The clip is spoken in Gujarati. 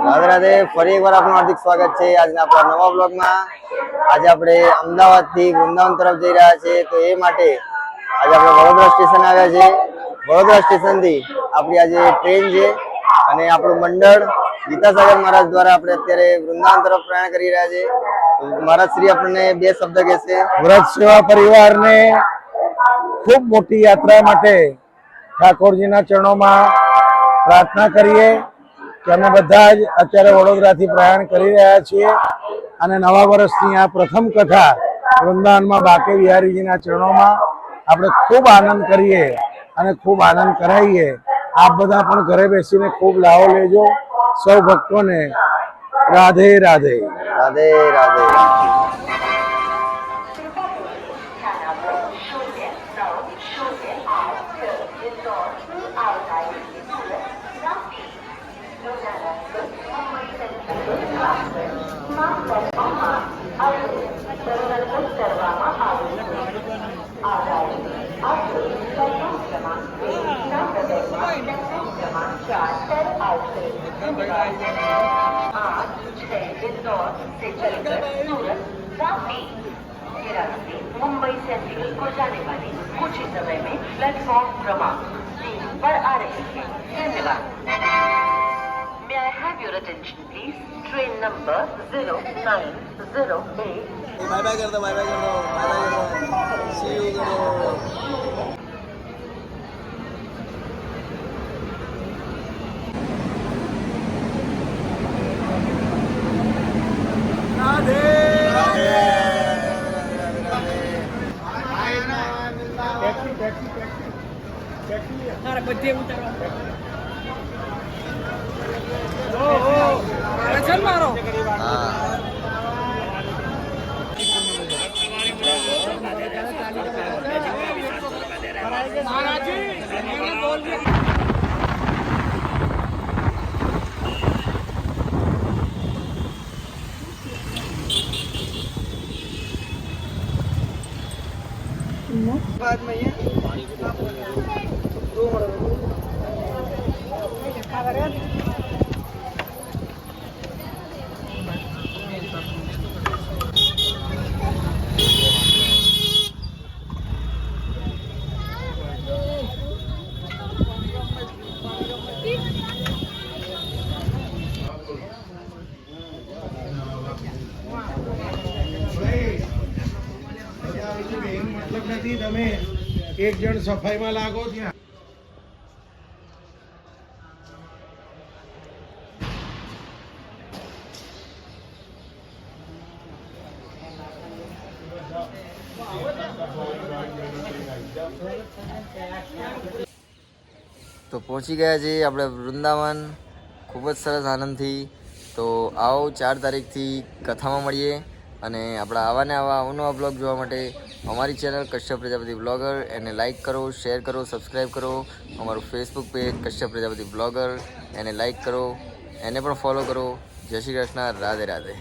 રાધે રાધે, ફરી એકવાર આપનું હાર્દિક સ્વાગત છે આજના આપણા નવા બ્લોગમાં। આજે આપણે અમદાવાદથી વૃંદાવન તરફ જઈ રહ્યા છીએ, તો એ માટે આજે આપણે વડોદરા સ્ટેશન આવ્યા છે। વડોદરા સ્ટેશનથી આપણી આજે ટ્રેન છે અને આપણું મંડળ ગીતાસાગર મહારાજ દ્વારા આપણે અત્યારે વૃંદાવન તરફ પ્રયાણ કરી રહ્યા છે। મહારાજ શ્રી આપણને બે શબ્દ કહેશે। વ્રત સેવા પરિવારને ખૂબ મોટી યાત્રા માટે ઠાકોરજીના ચરણોમાં પ્રાર્થના કરીએ કે અમે બધા જ અત્યારે વડોદરાથી પ્રયાણ કરી રહ્યા છીએ અને નવા વર્ષની આ પ્રથમ કથા વૃંદાવનમાં બાકે બિહારીજીના ચરણોમાં આપણે ખૂબ આનંદ કરીએ અને ખૂબ આનંદ કરાવીએ। આપ બધા પણ ઘરે બેસીને ખૂબ લાવો લેજો। સૌ ભક્તોને રાધે રાધે, રાધે રાધે। मुंबई सेंट्रल को जाने वाली कुछ ही समय में प्लेटफॉर्म क्रमांक 3 पर आ रही है। धन्यवाद। May I have your attention please? Train number 0908। Bye bye कर दो, बाय बाय कर दो, बाय बाय कर दो, सी यू करो। बाद में ये મતલબ નથી તમે એક જણ સફાઈમાં લાગો ત્યાં। તો પહોંચી ગયા છીએ આપણે વૃંદાવન, ખૂબ જ સરસ આનંદથી। તો આવો 4 તારીખથી કથામાં મળીએ અને આપણા આવા ને આવા અવનવા બ્લોગ જોવા માટે અમારી ચેનલ કશ્યપ પ્રજાપતિ બ્લોગર એને લાઇક કરો, શેર કરો, સબસ્ક્રાઈબ કરો। અમારું Facebook page Kashyap Prajapati blogger એને લાઇક કરો, એને પણ ફોલો કરો। જય શ્રી કૃષ્ણ, રાધે રાધે।